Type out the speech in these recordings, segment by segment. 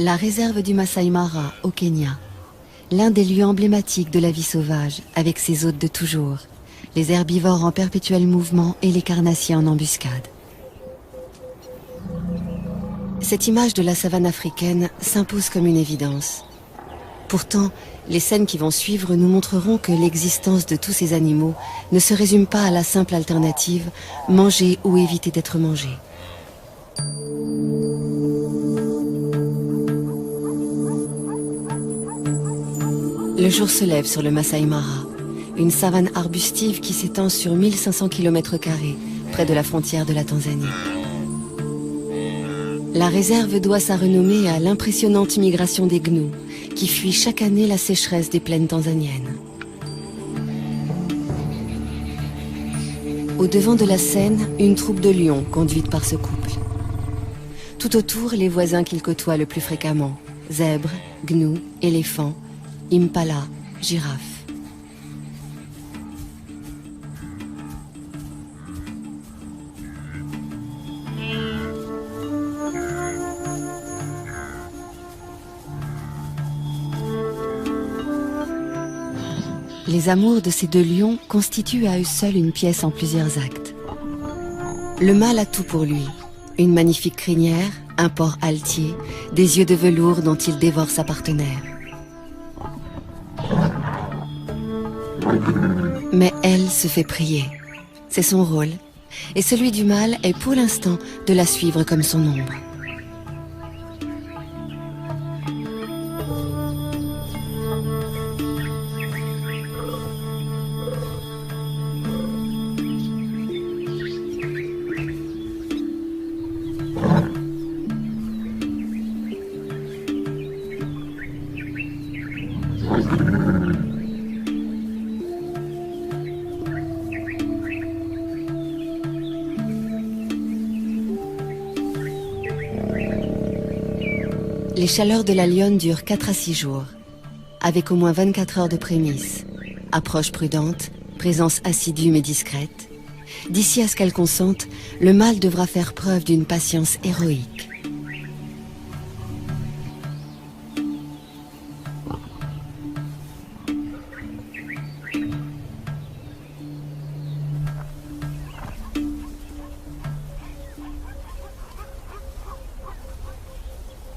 La réserve du Masai Mara, au Kenya. L'un des lieux emblématiques de la vie sauvage, avec ses hôtes de toujours. Les herbivores en perpétuel mouvement et les carnassiers en embuscade. Cette image de la savane africaine s'impose comme une évidence. Pourtant, les scènes qui vont suivre nous montreront que l'existence de tous ces animaux ne se résume pas à la simple alternative manger ou éviter d'être mangé. Le jour se lève sur le Masai Mara, une savane arbustive qui s'étend sur 1500 km², près de la frontière de la Tanzanie. La réserve doit sa renommée à l'impressionnante migration des gnous, qui fuient chaque année la sécheresse des plaines tanzaniennes. Au devant de la scène, une troupe de lions conduite par ce couple. Tout autour, les voisins qu'ils côtoient le plus fréquemment, zèbres, gnous, éléphants, impala, girafes. Les amours de ces deux lions constituent à eux seuls une pièce en plusieurs actes. Le mâle a tout pour lui. Une magnifique crinière, un port altier, des yeux de velours dont il dévore sa partenaire. Mais elle se fait prier. C'est son rôle. Et celui du mâle est pour l'instant de la suivre comme son ombre. Les chaleurs de la lionne durent 4 à 6 jours, avec au moins 24 heures de prémices. Approche prudente, présence assidue mais discrète. D'ici à ce qu'elle consente, le mâle devra faire preuve d'une patience héroïque.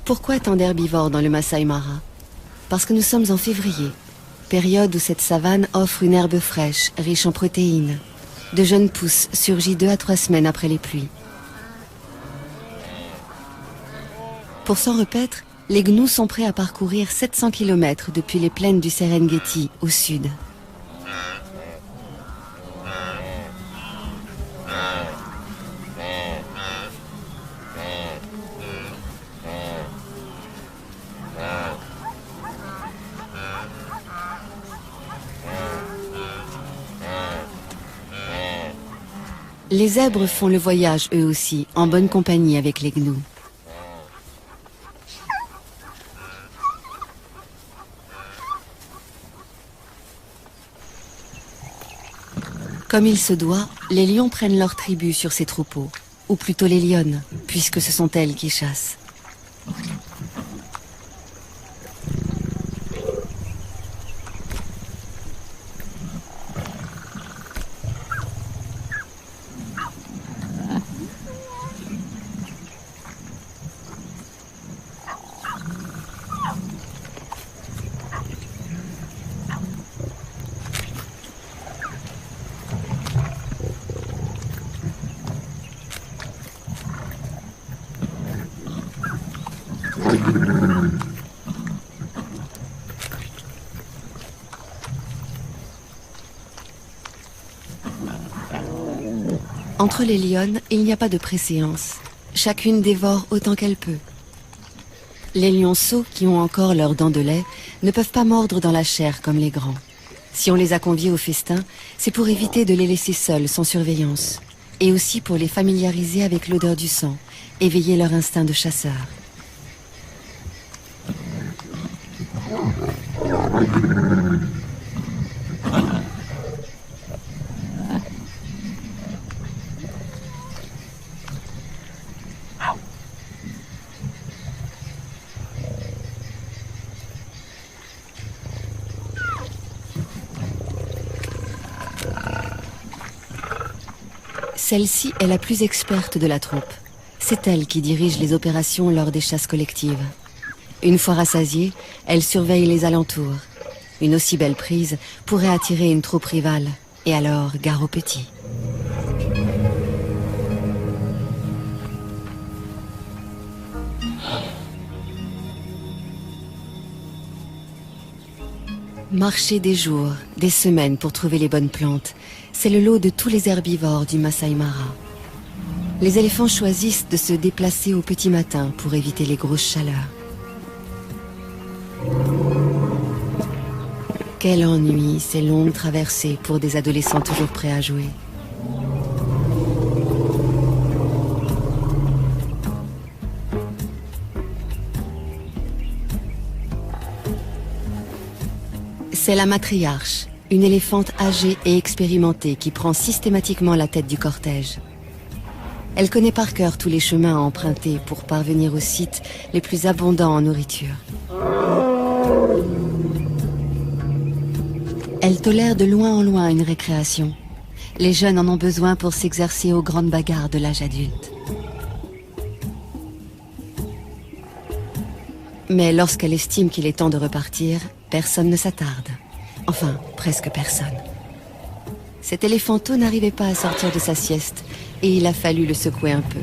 Pourquoi tant d'herbivores dans le Masai Mara? Parce que nous sommes en février, période où cette savane offre une herbe fraîche, riche en protéines. De jeunes pousses surgit 2 à 3 semaines après les pluies. Pour s'en repaître, les gnous sont prêts à parcourir 700 km depuis les plaines du Serengeti au sud. Les zèbres font le voyage eux aussi, en bonne compagnie avec les gnous. Comme il se doit, les lions prennent leur tribu sur ces troupeaux, ou plutôt les lionnes, puisque ce sont elles qui chassent. Entre les lionnes, il n'y a pas de préséance. Chacune dévore autant qu'elle peut. Les lionceaux, qui ont encore leurs dents de lait, ne peuvent pas mordre dans la chair comme les grands. Si on les a conviés au festin, c'est pour éviter de les laisser seuls, sans surveillance. Et aussi pour les familiariser avec l'odeur du sang, éveiller leur instinct de chasseur. Celle-ci est la plus experte de la troupe. C'est elle qui dirige les opérations lors des chasses collectives. Une fois rassasiée, elle surveille les alentours. Une aussi belle prise pourrait attirer une troupe rivale. Et alors, gare aux petits. Marcher des jours, des semaines pour trouver les bonnes plantes, c'est le lot de tous les herbivores du Masai Mara. Les éléphants choisissent de se déplacer au petit matin pour éviter les grosses chaleurs. Quel ennui, ces longues traversées pour des adolescents toujours prêts à jouer. C'est la matriarche, une éléphante âgée et expérimentée qui prend systématiquement la tête du cortège. Elle connaît par cœur tous les chemins à emprunter pour parvenir aux sites les plus abondants en nourriture. Elle tolère de loin en loin une récréation. Les jeunes en ont besoin pour s'exercer aux grandes bagarres de l'âge adulte. Mais lorsqu'elle estime qu'il est temps de repartir, personne ne s'attarde. Enfin, presque personne. Cet éléphanteau n'arrivait pas à sortir de sa sieste et il a fallu le secouer un peu.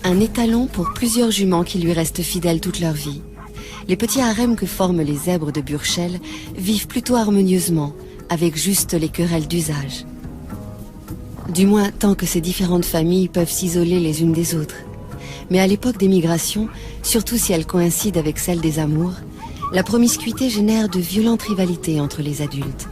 Un étalon pour plusieurs juments qui lui restent fidèles toute leur vie. Les petits harems que forment les zèbres de Burchell vivent plutôt harmonieusement, avec juste les querelles d'usage. Du moins tant que ces différentes familles peuvent s'isoler les unes des autres. Mais à l'époque des migrations, surtout si elles coïncident avec celle des amours, la promiscuité génère de violentes rivalités entre les adultes.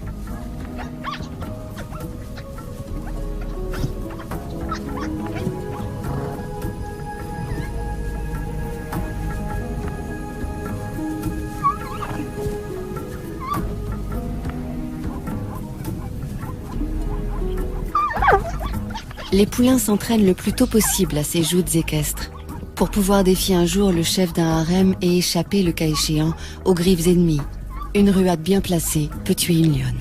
Les poulains s'entraînent le plus tôt possible à ces joutes équestres, pour pouvoir défier un jour le chef d'un harem et échapper, le cas échéant, aux griffes ennemies. Une ruade bien placée peut tuer une lionne.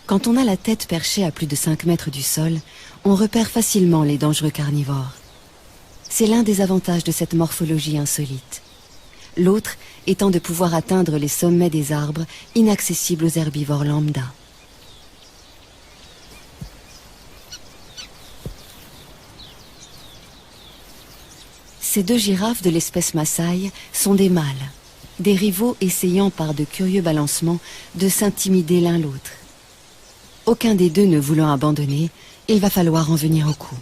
Quand on a la tête perchée à plus de 5 mètres du sol, on repère facilement les dangereux carnivores. C'est l'un des avantages de cette morphologie insolite. L'autre étant de pouvoir atteindre les sommets des arbres inaccessibles aux herbivores lambda. Ces deux girafes de l'espèce Maasai sont des mâles, des rivaux essayant par de curieux balancements de s'intimider l'un l'autre. Aucun des deux ne voulant abandonner, il va falloir en venir au coup.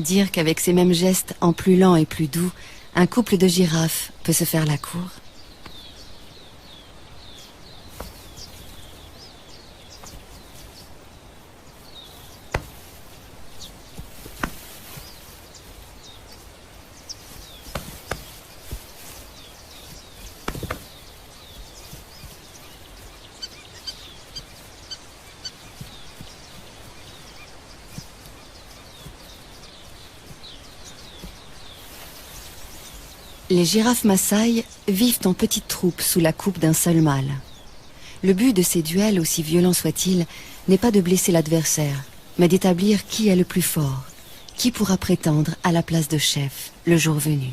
Dire qu'avec ces mêmes gestes, en plus lents et plus doux, un couple de girafes peut se faire la cour. Les girafes Maasai vivent en petites troupes sous la coupe d'un seul mâle. Le but de ces duels, aussi violents soient-ils, n'est pas de blesser l'adversaire, mais d'établir qui est le plus fort, qui pourra prétendre à la place de chef le jour venu.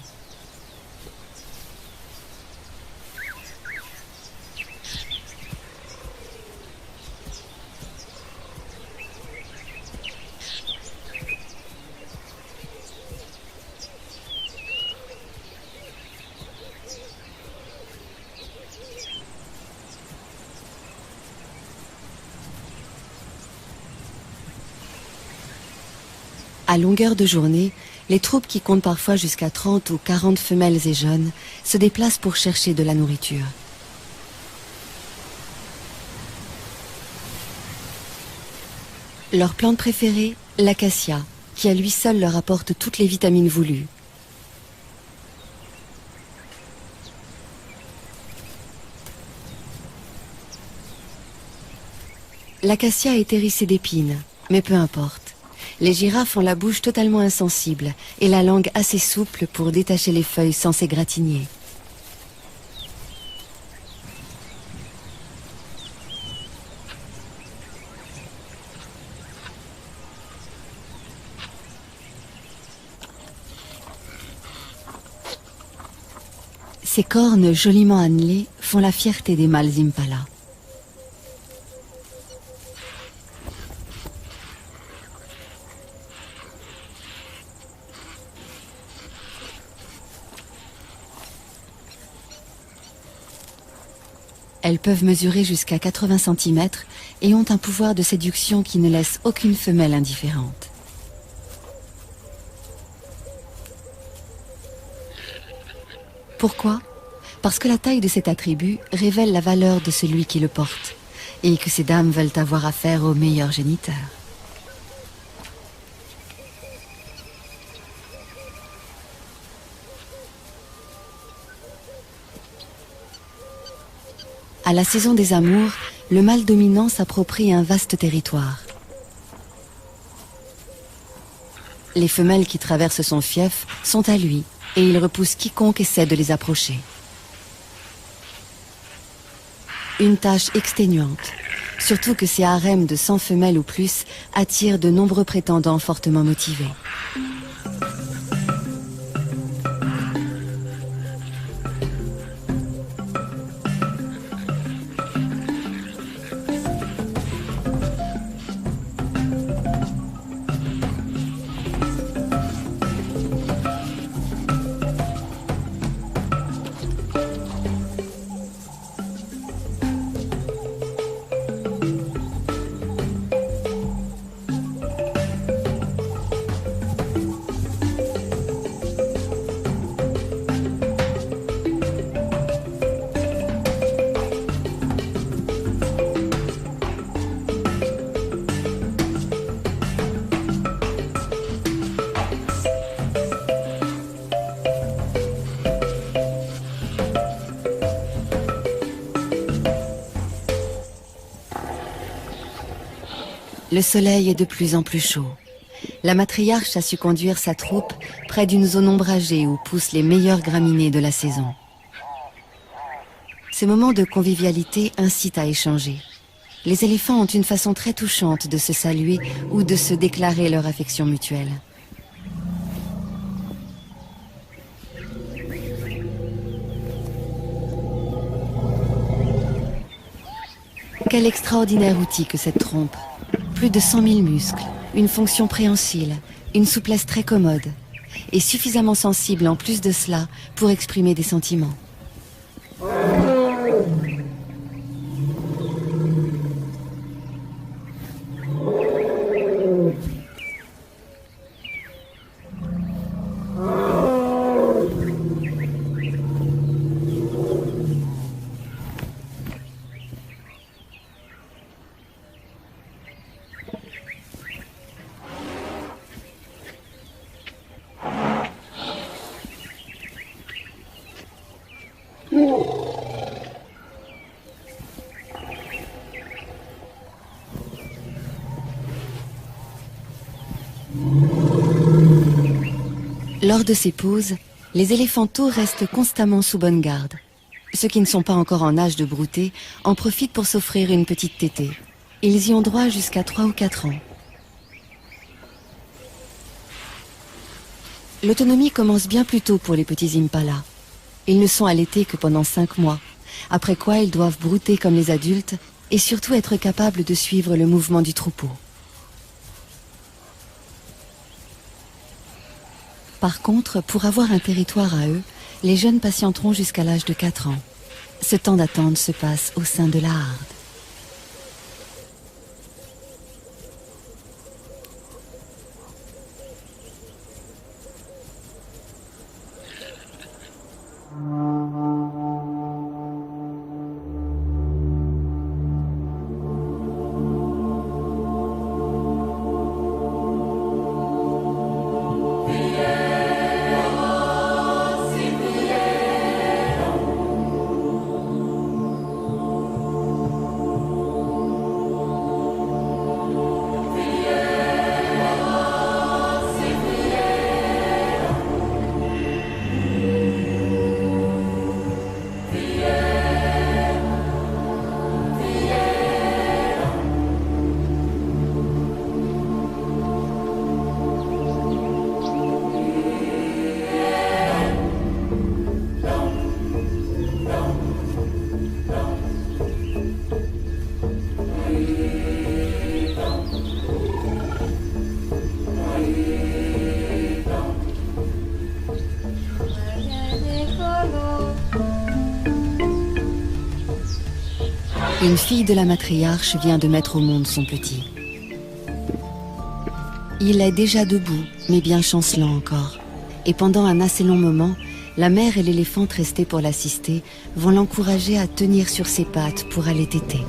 À longueur de journée, les troupes qui comptent parfois jusqu'à 30 ou 40 femelles et jeunes se déplacent pour chercher de la nourriture. Leur plante préférée, l'acacia, qui à lui seul leur apporte toutes les vitamines voulues. L'acacia est hérissée d'épines, mais peu importe. Les girafes ont la bouche totalement insensible et la langue assez souple pour détacher les feuilles sans s'égratigner. Ces cornes joliment annelées font la fierté des mâles impala. Elles peuvent mesurer jusqu'à 80 cm et ont un pouvoir de séduction qui ne laisse aucune femelle indifférente. Pourquoi ? Parce que la taille de cet attribut révèle la valeur de celui qui le porte et que ces dames veulent avoir affaire au meilleur géniteur. À la saison des amours, le mâle dominant s'approprie un vaste territoire. Les femelles qui traversent son fief sont à lui et il repousse quiconque essaie de les approcher. Une tâche exténuante, surtout que ces harems de 100 femelles ou plus attirent de nombreux prétendants fortement motivés. Le soleil est de plus en plus chaud. La matriarche a su conduire sa troupe près d'une zone ombragée où poussent les meilleures graminées de la saison. Ces moments de convivialité incitent à échanger. Les éléphants ont une façon très touchante de se saluer ou de se déclarer leur affection mutuelle. Quel extraordinaire outil que cette trompe. Plus de 100 000 muscles, une fonction préhensile, une souplesse très commode, et suffisamment sensible en plus de cela pour exprimer des sentiments. Lors de ces pauses, les éléphantaux restent constamment sous bonne garde. Ceux qui ne sont pas encore en âge de brouter en profitent pour s'offrir une petite tétée. Ils y ont droit jusqu'à 3 ou 4 ans. L'autonomie commence bien plus tôt pour les petits impalas. Ils ne sont allaités que pendant 5 mois, après quoi ils doivent brouter comme les adultes et surtout être capables de suivre le mouvement du troupeau. Par contre, pour avoir un territoire à eux, les jeunes patienteront jusqu'à l'âge de 4 ans. Ce temps d'attente se passe au sein de la harde. Une fille de la matriarche vient de mettre au monde son petit. Il est déjà debout, mais bien chancelant encore. Et pendant un assez long moment, la mère et l'éléphante restés pour l'assister vont l'encourager à tenir sur ses pattes pour aller téter.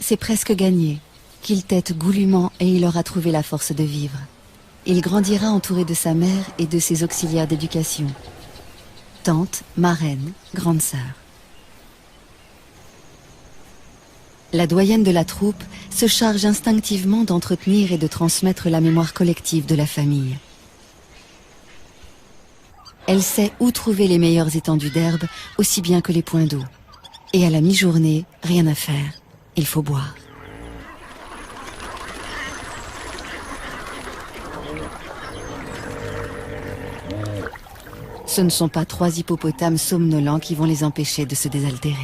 C'est presque gagné. Qu'il tète goulûment et il aura trouvé la force de vivre. Il grandira entouré de sa mère et de ses auxiliaires d'éducation. Tante, marraine, grande sœur. La doyenne de la troupe se charge instinctivement d'entretenir et de transmettre la mémoire collective de la famille. Elle sait où trouver les meilleures étendues d'herbe, aussi bien que les points d'eau. Et à la mi-journée, rien à faire. Il faut boire. Ce ne sont pas 3 hippopotames somnolents qui vont les empêcher de se désaltérer.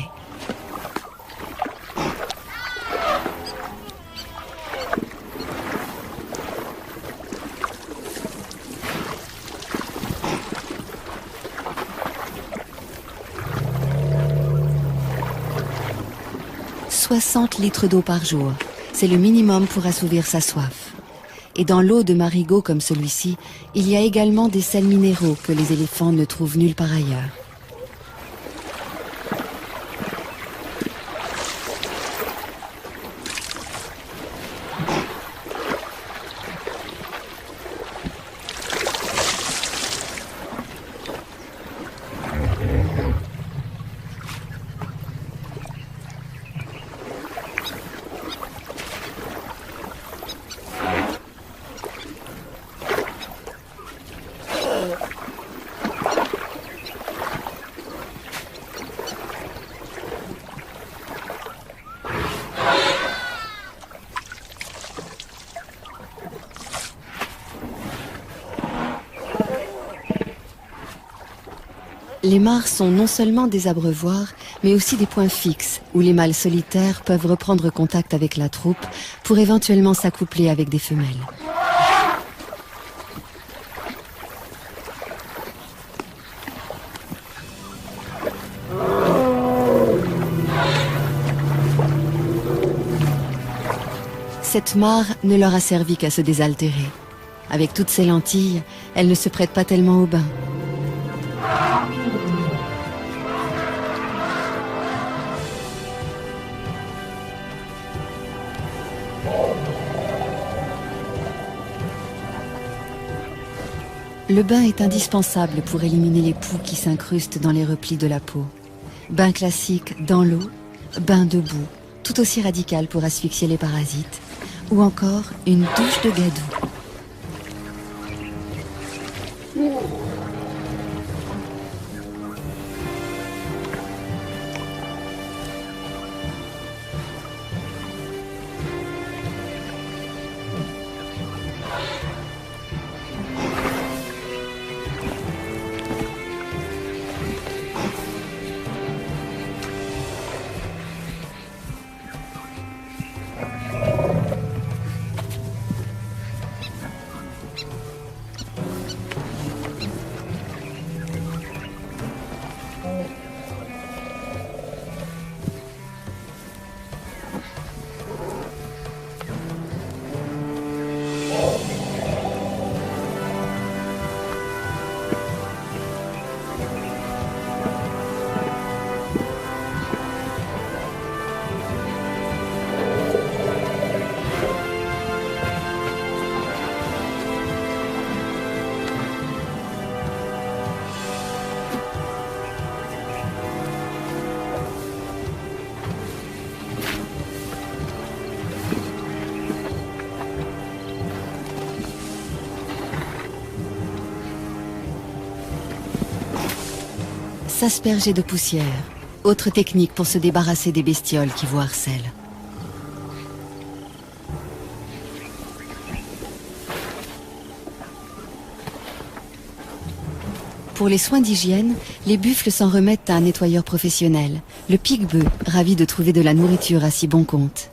« 60 litres d'eau par jour, c'est le minimum pour assouvir sa soif. Et dans l'eau de marigots comme celui-ci, il y a également des sels minéraux que les éléphants ne trouvent nulle part ailleurs. Les mares sont non seulement des abreuvoirs, mais aussi des points fixes où les mâles solitaires peuvent reprendre contact avec la troupe pour éventuellement s'accoupler avec des femelles. Cette mare ne leur a servi qu'à se désaltérer. Avec toutes ces lentilles, elle ne se prête pas tellement au bain. Le bain est indispensable pour éliminer les poux qui s'incrustent dans les replis de la peau. Bain classique dans l'eau, bain debout, tout aussi radical pour asphyxier les parasites, ou encore une douche de gadou. S'asperger de poussière, autre technique pour se débarrasser des bestioles qui vous harcèlent. Pour les soins d'hygiène, les buffles s'en remettent à un nettoyeur professionnel, le pique-bœuf, ravi de trouver de la nourriture à si bon compte.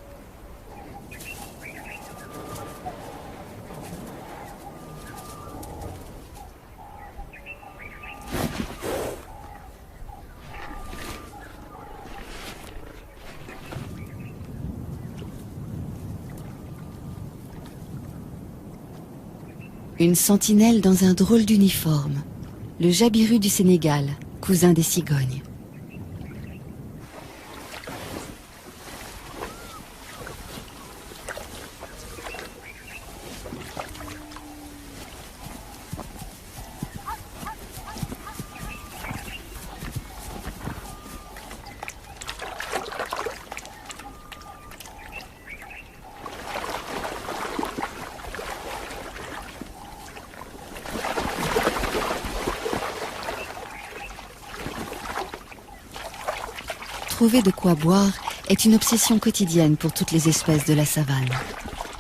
Une sentinelle dans un drôle d'uniforme, le jabiru du Sénégal, cousin des cigognes. Trouver de quoi boire est une obsession quotidienne pour toutes les espèces de la savane.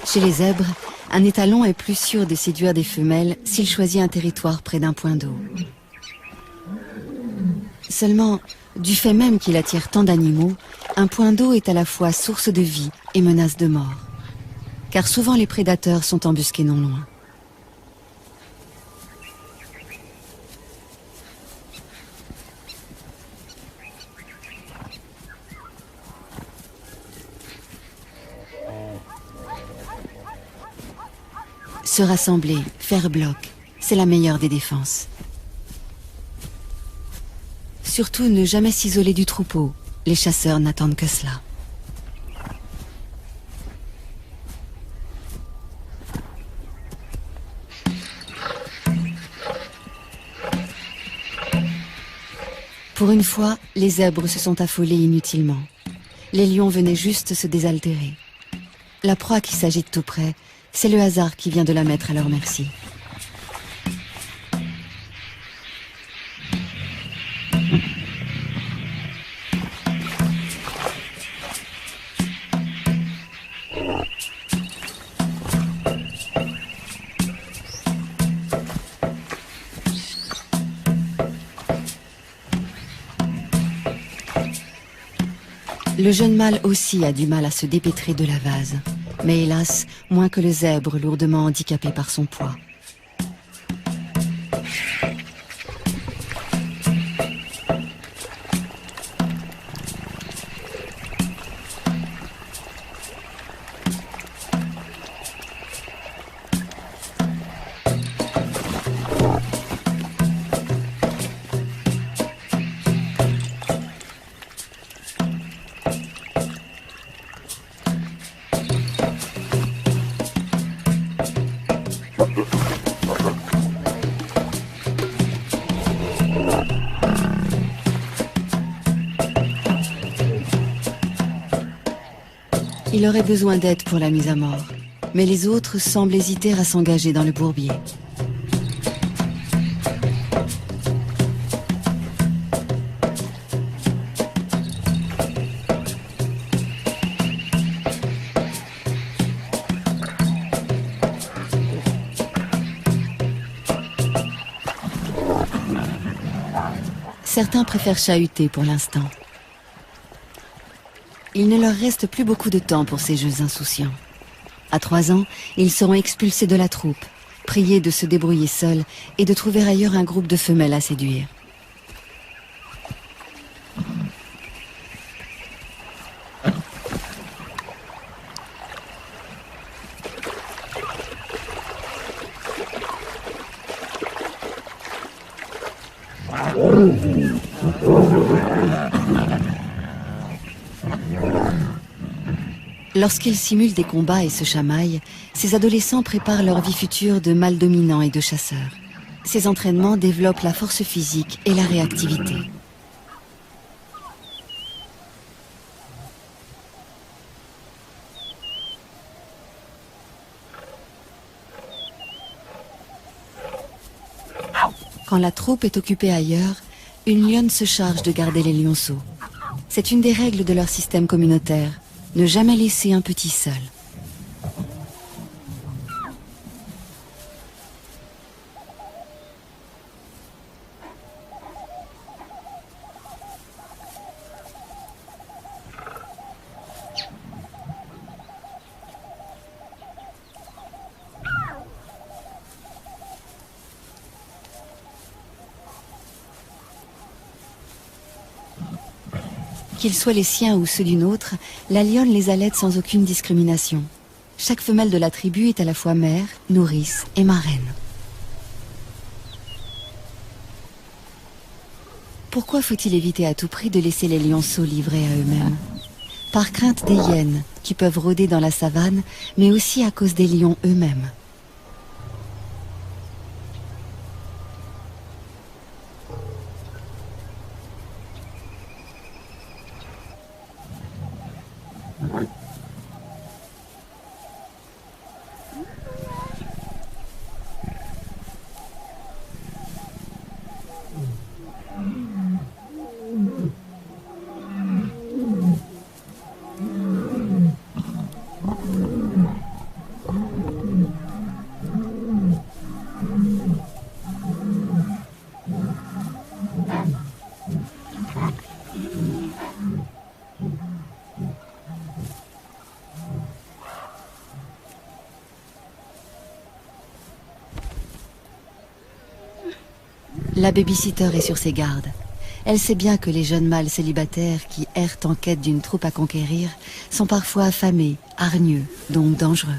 Chez les zèbres, un étalon est plus sûr de séduire des femelles s'il choisit un territoire près d'un point d'eau. Seulement, du fait même qu'il attire tant d'animaux, un point d'eau est à la fois source de vie et menace de mort. Car souvent les prédateurs sont embusqués non loin. Se rassembler, faire bloc, c'est la meilleure des défenses. Surtout ne jamais s'isoler du troupeau, les chasseurs n'attendent que cela. Pour une fois, les zèbres se sont affolés inutilement. Les lions venaient juste se désaltérer. La proie qui s'agite tout près, c'est le hasard qui vient de la mettre à leur merci. Le jeune mâle aussi a du mal à se dépêtrer de la vase. Mais hélas, moins que le zèbre lourdement handicapé par son poids. Il aurait besoin d'aide pour la mise à mort, mais les autres semblent hésiter à s'engager dans le bourbier. Certains préfèrent chahuter pour l'instant. Il ne leur reste plus beaucoup de temps pour ces jeux insouciants. À 3 ans, ils seront expulsés de la troupe, priés de se débrouiller seuls et de trouver ailleurs un groupe de femelles à séduire. Lorsqu'ils simulent des combats et se chamaillent, ces adolescents préparent leur vie future de mâles dominants et de chasseurs. Ces entraînements développent la force physique et la réactivité. Quand la troupe est occupée ailleurs, une lionne se charge de garder les lionceaux. C'est une des règles de leur système communautaire, ne jamais laisser un petit seul. Qu'ils soient les siens ou ceux d'une autre, la lionne les allaite sans aucune discrimination. Chaque femelle de la tribu est à la fois mère, nourrice et marraine. Pourquoi faut-il éviter à tout prix de laisser les lionceaux livrés à eux-mêmes? Par crainte des hyènes, qui peuvent rôder dans la savane, mais aussi à cause des lions eux-mêmes. La babysitter est sur ses gardes. Elle sait bien que les jeunes mâles célibataires qui errent en quête d'une troupe à conquérir sont parfois affamés, hargneux, donc dangereux.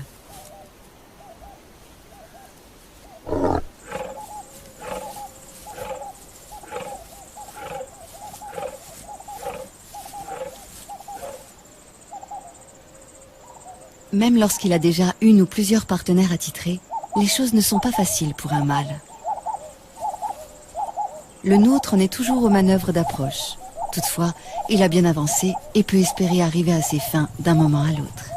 Même lorsqu'il a déjà une ou plusieurs partenaires attitrés, les choses ne sont pas faciles pour un mâle. Le nôtre en est toujours aux manœuvres d'approche. Toutefois, il a bien avancé et peut espérer arriver à ses fins d'un moment à l'autre.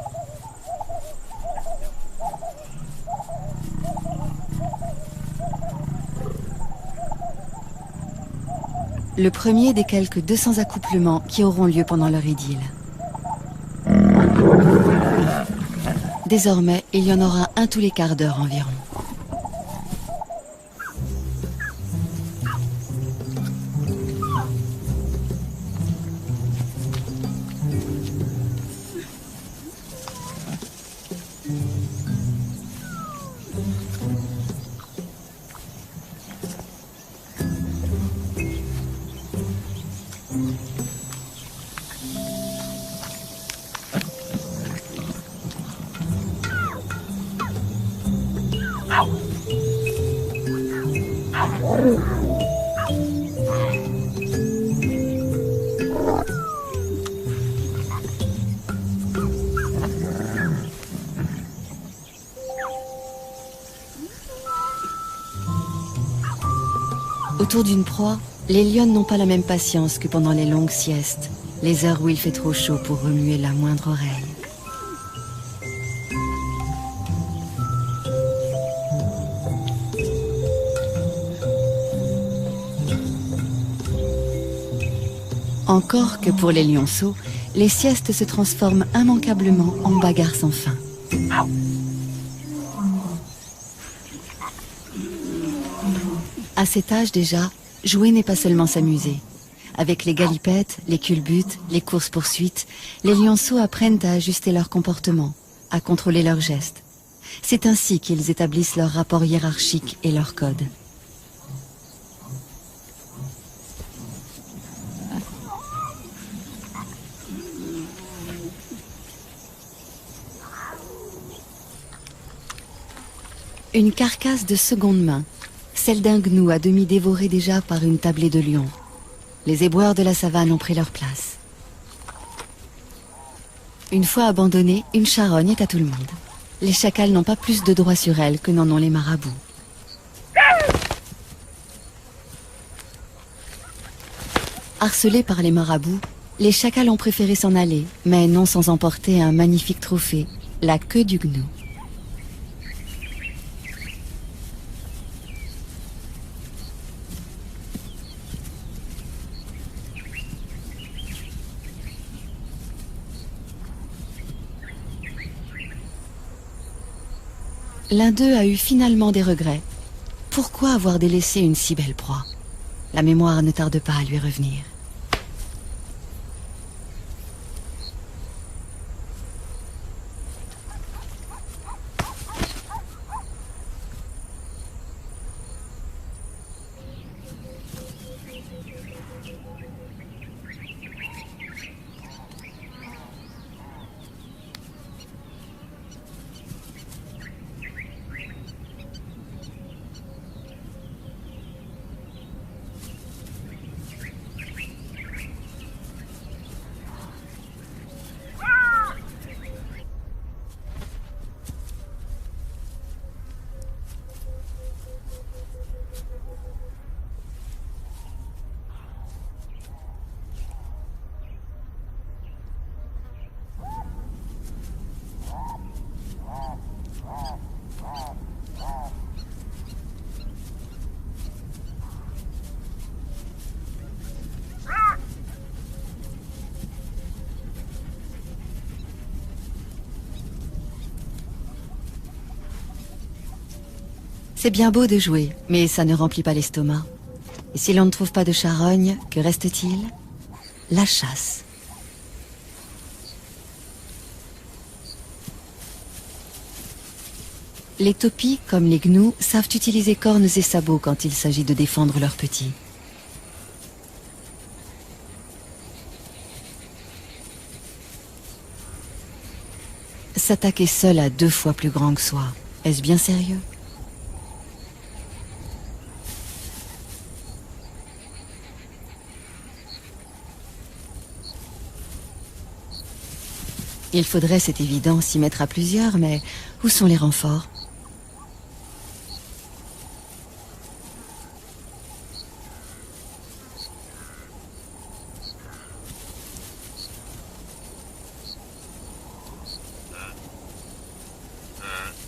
Le premier des quelques 200 accouplements qui auront lieu pendant leur idylle. Désormais, il y en aura un tous les quarts d'heure environ. Autour d'une proie, les lionnes n'ont pas la même patience que pendant les longues siestes, les heures où il fait trop chaud pour remuer la moindre oreille. Encore que pour les lionceaux, les siestes se transforment immanquablement en bagarres sans fin. À cet âge déjà, jouer n'est pas seulement s'amuser. Avec les galipettes, les culbutes, les courses-poursuites, les lionceaux apprennent à ajuster leur comportement, à contrôler leurs gestes. C'est ainsi qu'ils établissent leur rapport hiérarchique et leur code. Une carcasse de seconde main, celle d'un gnou à demi dévoré déjà par une tablée de lions. Les éboueurs de la savane ont pris leur place. Une fois abandonnée, une charogne est à tout le monde. Les chacals n'ont pas plus de droit sur elle que n'en ont les marabouts. Harcelés par les marabouts, les chacals ont préféré s'en aller, mais non sans emporter un magnifique trophée, la queue du gnou. L'un d'eux a eu finalement des regrets. Pourquoi avoir délaissé une si belle proie? La mémoire ne tarde pas à lui revenir. C'est bien beau de jouer, mais ça ne remplit pas l'estomac. Et si l'on ne trouve pas de charogne, que reste-t-il? La chasse. Les topis, comme les gnous, savent utiliser cornes et sabots quand il s'agit de défendre leurs petits. S'attaquer seul à 2 fois plus grand que soi, est-ce bien sérieux? Il faudrait, c'est évident, s'y mettre à plusieurs, mais où sont les renforts?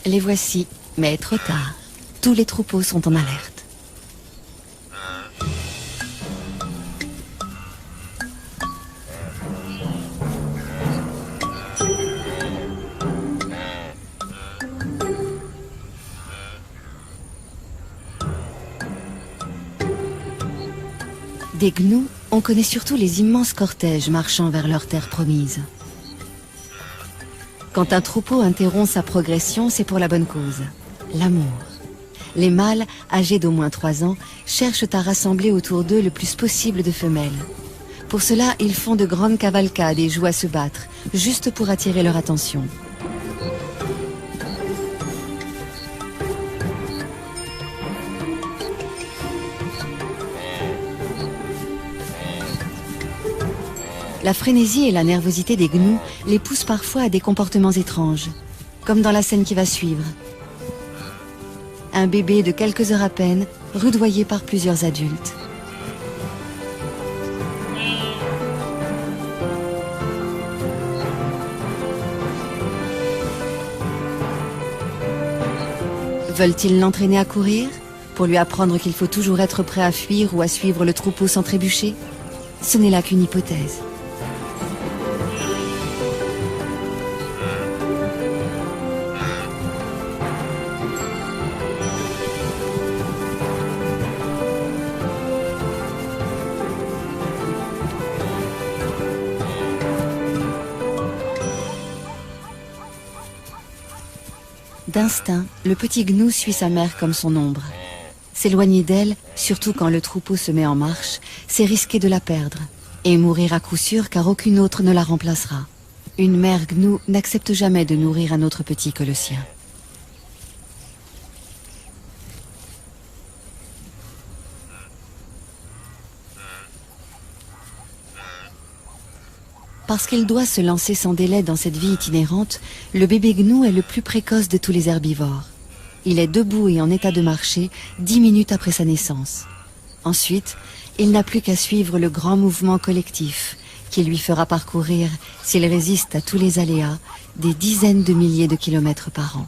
Les voici, mais trop tard. Tous les troupeaux sont en alerte. Des gnous, on connaît surtout les immenses cortèges marchant vers leur terre promise. Quand un troupeau interrompt sa progression, c'est pour la bonne cause, l'amour. Les mâles, âgés d'au moins 3 ans, cherchent à rassembler autour d'eux le plus possible de femelles. Pour cela, ils font de grandes cavalcades et jouent à se battre, juste pour attirer leur attention. La frénésie et la nervosité des gnous les poussent parfois à des comportements étranges, comme dans la scène qui va suivre. Un bébé de quelques heures à peine, rudoyé par plusieurs adultes. Veulent-ils l'entraîner à courir, pour lui apprendre qu'il faut toujours être prêt à fuir ou à suivre le troupeau sans trébucher? Ce n'est là qu'une hypothèse. D'instinct, le petit gnou suit sa mère comme son ombre. S'éloigner d'elle, surtout quand le troupeau se met en marche, c'est risquer de la perdre. Et mourir à coup sûr car aucune autre ne la remplacera. Une mère gnou n'accepte jamais de nourrir un autre petit que le sien. Parce qu'il doit se lancer sans délai dans cette vie itinérante, le bébé gnou est le plus précoce de tous les herbivores. Il est debout et en état de marcher 10 minutes après sa naissance. Ensuite, il n'a plus qu'à suivre le grand mouvement collectif qui lui fera parcourir, s'il résiste à tous les aléas, des dizaines de milliers de kilomètres par an.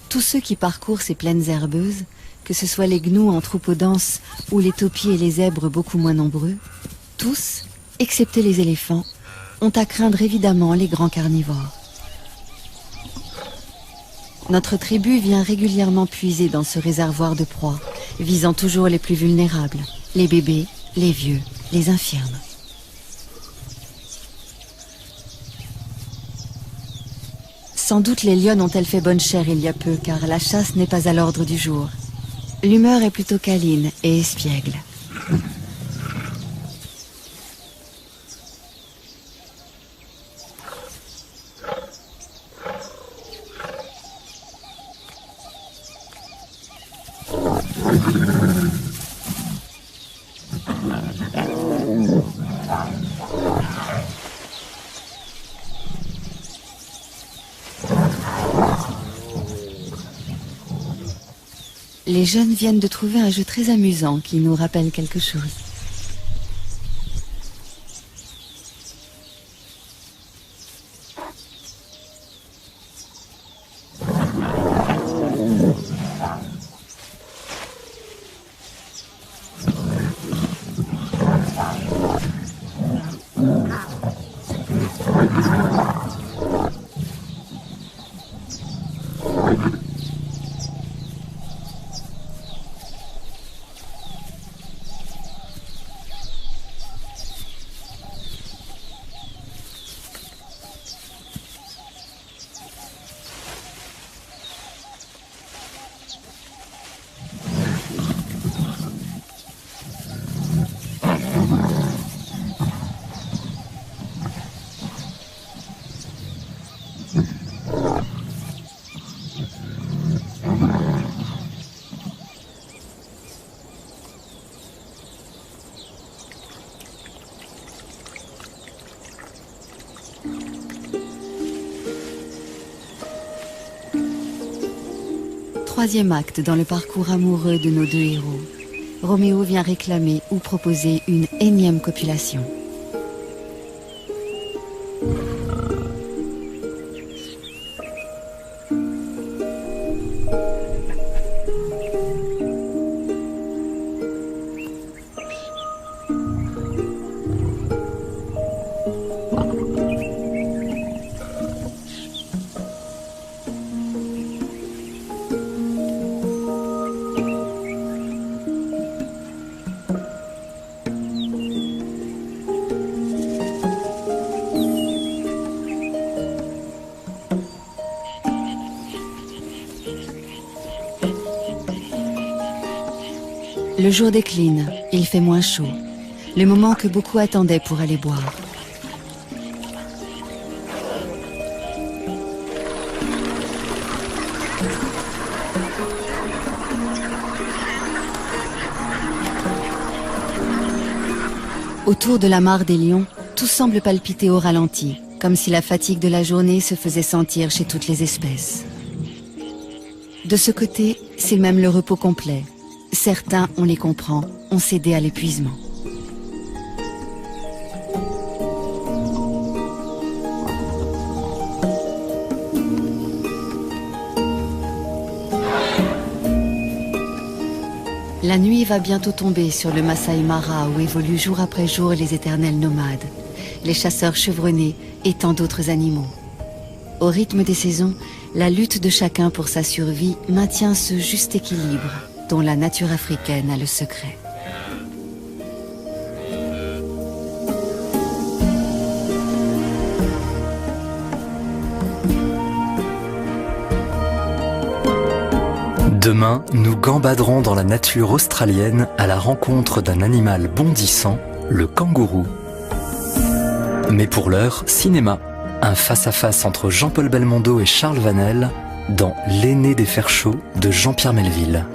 Tous ceux qui parcourent ces plaines herbeuses, que ce soit les gnous en troupeaux denses ou les taupiers et les zèbres beaucoup moins nombreux, tous, excepté les éléphants, ont à craindre évidemment les grands carnivores. Notre tribu vient régulièrement puiser dans ce réservoir de proies, visant toujours les plus vulnérables, les bébés, les vieux, les infirmes. Sans doute les lionnes ont-elles fait bonne chère il y a peu, car la chasse n'est pas à l'ordre du jour. L'humeur est plutôt câline et espiègle. Les jeunes viennent de trouver un jeu très amusant qui nous rappelle quelque chose. Troisième acte dans le parcours amoureux de nos deux héros. Roméo vient réclamer ou proposer une énième copulation. Le jour décline, il fait moins chaud, le moment que beaucoup attendaient pour aller boire. Autour de la mare des lions, tout semble palpiter au ralenti, comme si la fatigue de la journée se faisait sentir chez toutes les espèces. De ce côté, c'est même le repos complet. Certains, on les comprend, ont cédé à l'épuisement. La nuit va bientôt tomber sur le Masai Mara où évoluent jour après jour les éternels nomades, les chasseurs chevronnés et tant d'autres animaux. Au rythme des saisons, la lutte de chacun pour sa survie maintient ce juste équilibre dont la nature africaine a le secret. Demain, nous gambaderons dans la nature australienne à la rencontre d'un animal bondissant, le kangourou. Mais pour l'heure, cinéma. Un face-à-face entre Jean-Paul Belmondo et Charles Vanel dans L'aîné des fers chauds de Jean-Pierre Melville.